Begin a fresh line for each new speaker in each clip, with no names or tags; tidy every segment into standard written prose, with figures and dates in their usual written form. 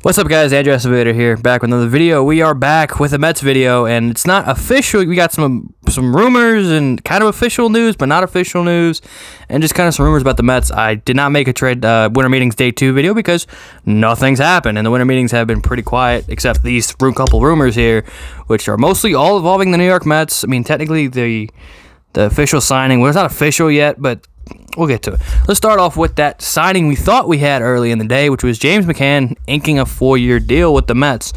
What's up, guys? Andrew Acevedo here, back with another video. We are back with a Mets video, and it's not official. We got some rumors and kind of official news, but not official news, and just kind of some rumors about the Mets. I did not make a trade winter meetings day 2 video because nothing's happened, and the winter meetings have been pretty quiet, except these couple rumors here, which are mostly all involving the New York Mets. I mean, technically the official signing, well, it's not official yet, but we'll get to it. Let's start off with that signing we thought we had early in the day, which was James Mccann inking a 4-year deal with the Mets.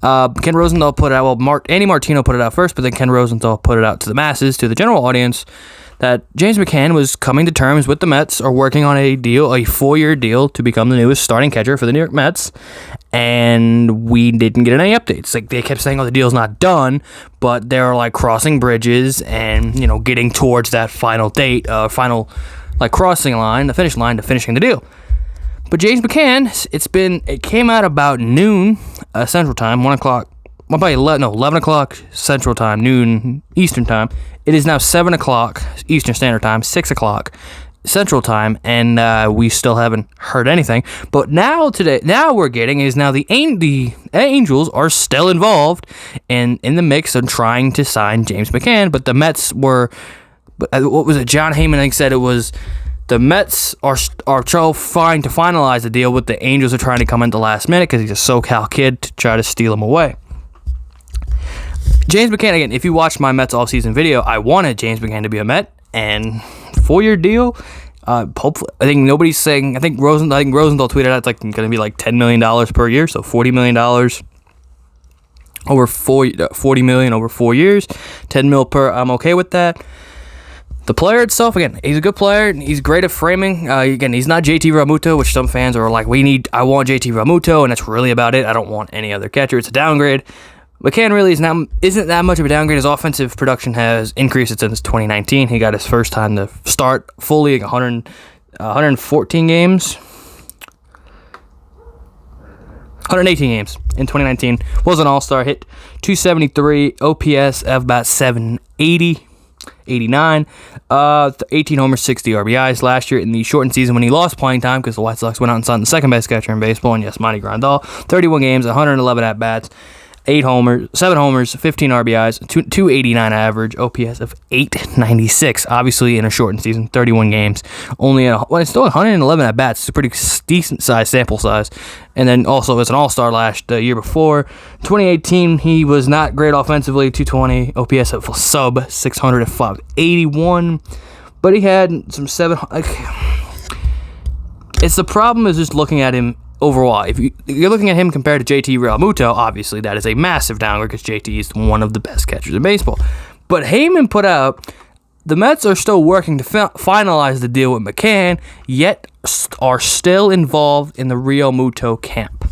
Ken Rosenthal put it out. Well, Andy Martino put it out first, but then Ken Rosenthal put it out to the masses, to the general audience, that James Mccann was coming to terms with the Mets, or working on a 4-year deal to become the newest starting catcher for the New York Mets. And we didn't get any updates. Like, they kept saying, "Oh, the deal's not done," but they're like crossing bridges and getting towards that final date, crossing line, the finish line to finishing the deal. But James Mccann, it came out about noon Central Time, 1 o'clock. Well, probably 11 o'clock Central Time, noon Eastern Time. It is now 7 o'clock Eastern Standard Time, 6 o'clock Central Time, and we still haven't heard anything. But now we're getting is now the Angels are still involved in the mix of trying to sign James Mccann, but the Mets were, what was it? John Heyman, I think, said it was the Mets are trying to finalize the deal, but the Angels are trying to come in the last minute because he's a SoCal kid to try to steal him away. James Mccann, again, if you watched my Mets offseason video, I wanted James Mccann to be a Met, and 4-year deal. Hopefully, I think nobody's saying. I think Rosenthal tweeted out it's like going to be like $10 million per year, so $40 million over $40 million over 4 years, $10 mil per. I'm okay with that. The player itself, again, he's a good player. He's great at framing. Again, he's not JT Realmuto, which some fans are like, I want JT Realmuto, and that's really about it. I don't want any other catcher. It's a downgrade. McCann really isn't that much of a downgrade. His offensive production has increased since 2019. He got his first time to start fully, 114 games. 118 games in 2019. Was an all-star, hit .273, OPS of about 780. 89, 18 homers, 60 RBIs last year in the shortened season when he lost playing time because the White Sox went out and signed the second best catcher in baseball, and yes, Monty Grandal. 31 games, 111 at-bats, 7 homers, 15 RBIs, 289 average, OPS of 896. Obviously, in a shortened season, 31 games, it's still 111 at bats. It's a pretty decent size sample size. And then also as an all-star the year before, 2018, he was not great offensively, 220, OPS of sub 600 at 581. But he had some 7. It's the problem is just looking at him. Overall, if you're looking at him compared to JT Realmuto, obviously that is a massive downgrade because JT is one of the best catchers in baseball. But Heyman put out, the Mets are still working to finalize the deal with McCann, yet are still involved in the Realmuto camp.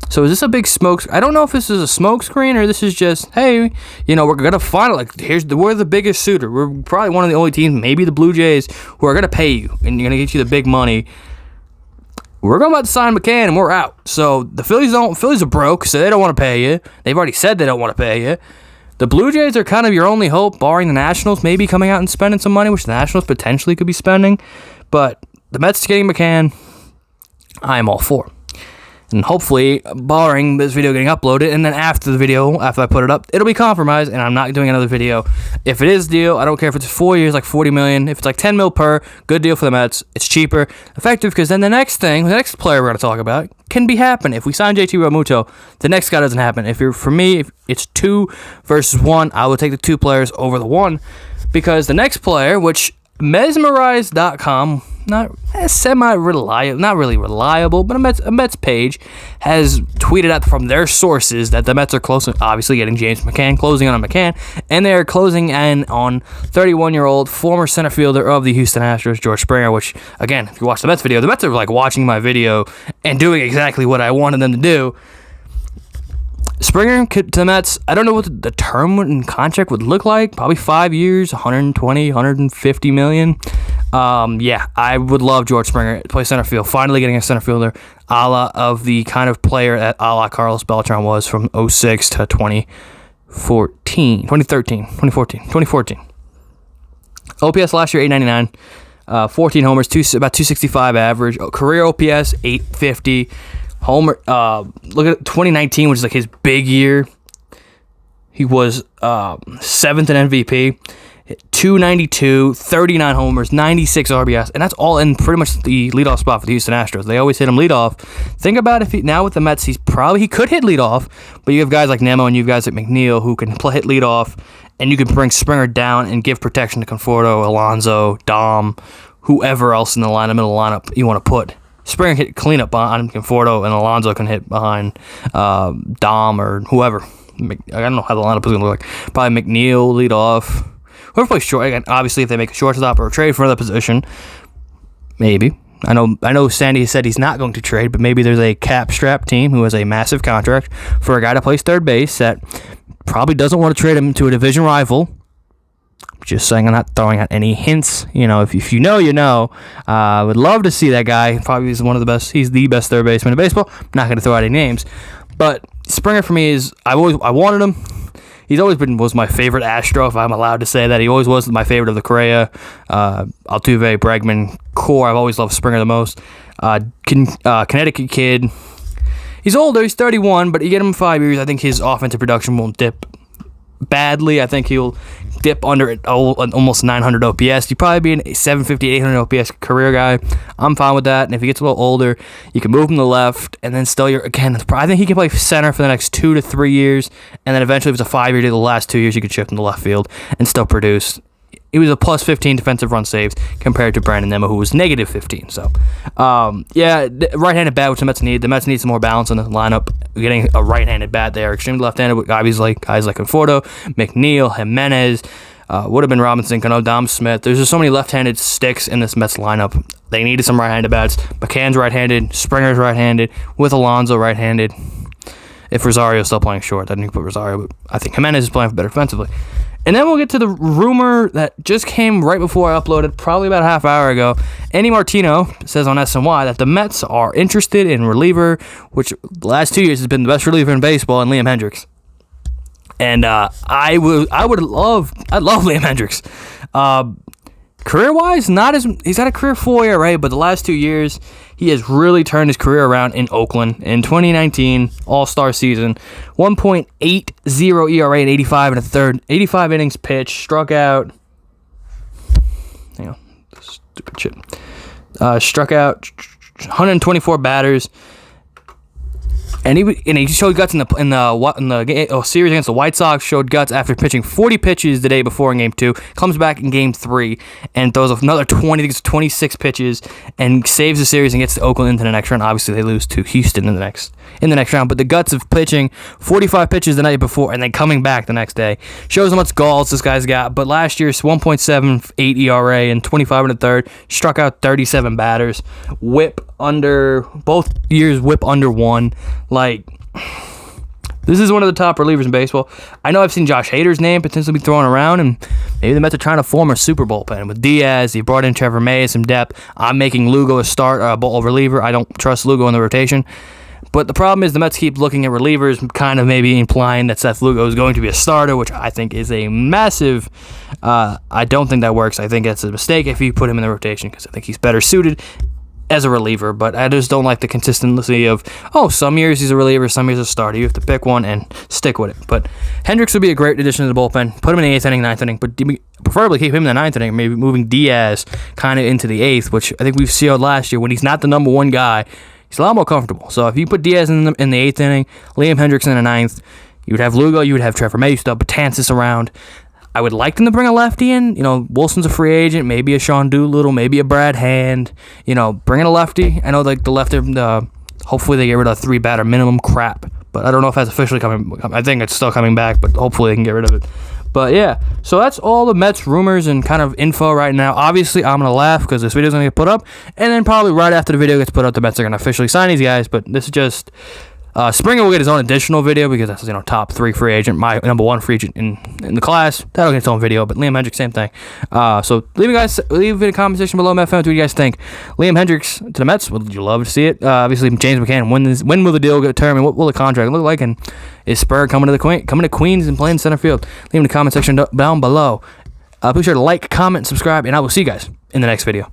So is this a big smoke? I don't know if this is a smoke screen or this is just, hey, we're gonna we're the biggest suitor. We're probably one of the only teams, maybe the Blue Jays, who are gonna pay you and you're gonna get you the big money. We're about to sign McCann and we're out. So the Phillies are broke, so they don't want to pay you. They've already said they don't want to pay you. The Blue Jays are kind of your only hope, barring the Nationals maybe coming out and spending some money, which the Nationals potentially could be spending. But the Mets getting McCann, I am all for. And hopefully, barring this video getting uploaded, and then after I put it up, it'll be compromised, and I'm not doing another video. If it is deal, I don't care if it's 4 years, like $40 million. If it's like $10 mil per, good deal for the Mets. It's cheaper, effective, because then the next player we're going to talk about can be happen. If we sign JT Realmuto, the next guy doesn't happen. If it's 2 versus 1, I would take the 2 players over the 1, because the next player, which Mesmerize.com, not really reliable, but a Mets page has tweeted out from their sources that the Mets are close, obviously getting James McCann, closing on McCann, and they are closing in on 31-year-old former center fielder of the Houston Astros, George Springer, which, again, if you watch the Mets video, the Mets are like watching my video and doing exactly what I wanted them to do. Springer to the Mets, I don't know what the term and contract would look like. Probably 5 years, 120, 150 million. Yeah, I would love George Springer to play center field. Finally getting a center fielder a la of the kind of player that a la Carlos Beltran was from 06 to 2014. OPS last year, 899. 14 homers, about 265 average. Career OPS, 850. Homer. Look at 2019, which is like his big year. He was 7th in MVP. 292, 39 homers, 96 RBIs, and that's all in pretty much the leadoff spot for the Houston Astros. They always hit him leadoff. Think about if now with the Mets, he could hit leadoff, but you have guys like Nemo and you have guys like McNeil who can hit leadoff, and you can bring Springer down and give protection to Conforto, Alonso, Dom, whoever else in the middle lineup you want to put. Springer hit cleanup on Conforto, and Alonso can hit behind Dom or whoever. I don't know how the lineup is going to look like. Probably McNeil leadoff. Whoever plays short, again, obviously if they make a shortstop or a trade for another position, maybe. I know Sandy said he's not going to trade, but maybe there's a cap-strapped team who has a massive contract for a guy that plays third base that probably doesn't want to trade him to a division rival. Just saying, I'm not throwing out any hints. You know, if you know, you know. I would love to see that guy. Probably is one of the best. He's the best third baseman in baseball. I'm not going to throw out any names. But Springer for me is, I wanted him. He's always was my favorite Astro, if I'm allowed to say that. He always was my favorite of the Correa, Altuve, Bregman core. I've always loved Springer the most. Connecticut kid. He's older. He's 31, but you get him 5 years. I think his offensive production won't dip badly. I think he'll dip under almost 900 OPS. He'd probably be a 750, 800 OPS career guy. I'm fine with that. And if he gets a little older, you can move him to left, and then still I think he can play center for the next 2 to 3 years, and then eventually if it's a 5-year deal, the last 2 years you could shift him to left field and still produce. He was a plus 15 defensive run saves compared to Brandon Nimmo, who was negative 15. So, right-handed bat, which the Mets need. The Mets need some more balance in the lineup. Getting a right-handed bat there, extremely left-handed with guys like Conforto, McNeil, Jimenez, would have been Robinson, Cano, Dom Smith. There's just so many left-handed sticks in this Mets lineup. They needed some right-handed bats. Mccann's right-handed, Springer's right-handed, with Alonso right-handed. If Rosario's still playing short, then you put Rosario. But I think Jimenez is playing better defensively. And then we'll get to the rumor that just came right before I uploaded, probably about a half hour ago. Andy Martino says on SNY that the Mets are interested in reliever, which the last 2 years has been the best reliever in baseball, and Liam Hendricks. And I'd love Liam Hendricks. Career-wise, he's got a career 4 ERA, but the last 2 years he has really turned his career around in Oakland. In 2019 All-Star season, 1.80 ERA and 85 and a third, 85 innings pitched, struck out. Stupid shit. Struck out 124 batters. And he showed guts in the series against the White Sox. Showed guts after pitching 40 pitches the day before in Game 2. Comes back in Game 3 and throws another 26 pitches and saves the series and gets to Oakland into the next round. Obviously, they lose to Houston in the next round. But the guts of pitching 45 pitches the night before and then coming back the next day shows how much galls this guy's got. But last year's 1.78 ERA and 25 and a third, struck out 37 batters. Both years whip under 1. Like, this is one of the top relievers in baseball. I know I've seen Josh Hader's name potentially be thrown around, and maybe the Mets are trying to form a super bullpen. With Diaz, he brought in Trevor May, some depth. I'm making Lugo a reliever. I don't trust Lugo in the rotation. But the problem is the Mets keep looking at relievers, kind of maybe implying that Seth Lugo is going to be a starter, which I think is a massive... I don't think that works. I think that's a mistake if you put him in the rotation, because I think he's better suited as a reliever, but I just don't like the consistency of, some years he's a reliever, some years a starter. You have to pick one and stick with it. But Hendricks would be a great addition to the bullpen. Put him in the 8th inning, 9th inning, but preferably keep him in the 9th inning, maybe moving Diaz kind of into the 8th, which I think we've seen last year when he's not the number one guy. He's a lot more comfortable. So if you put Diaz in the 8th inning, Liam Hendricks in the 9th, you would have Lugo, you would have Trevor May, you still have Betances around. I would like them to bring a lefty in. Wilson's a free agent, maybe a Sean Doolittle, maybe a Brad Hand. Bring in a lefty. I know the lefty, hopefully they get rid of 3-batter minimum crap, but I don't know if that's officially coming. I think it's still coming back, but hopefully they can get rid of it. But yeah, so that's all the Mets rumors and kind of info right now. Obviously, I'm going to laugh because this video is going to get put up, and then probably right after the video gets put up, the Mets are going to officially sign these guys, but this is just... Springer will get his own additional video because that's top 3 free agent, my number 1 free agent in the class. That'll get its own video, but Liam Hendricks, same thing. So leave in a comment section below, Met fans, what do you guys think? Liam Hendricks to the Mets, would you love to see it? Obviously, James Mccann, when will the deal get determined? What will the contract look like? And is Spur coming to Queens and playing center field? Leave in the comment section down below. Be sure to like, comment, subscribe, and I will see you guys in the next video.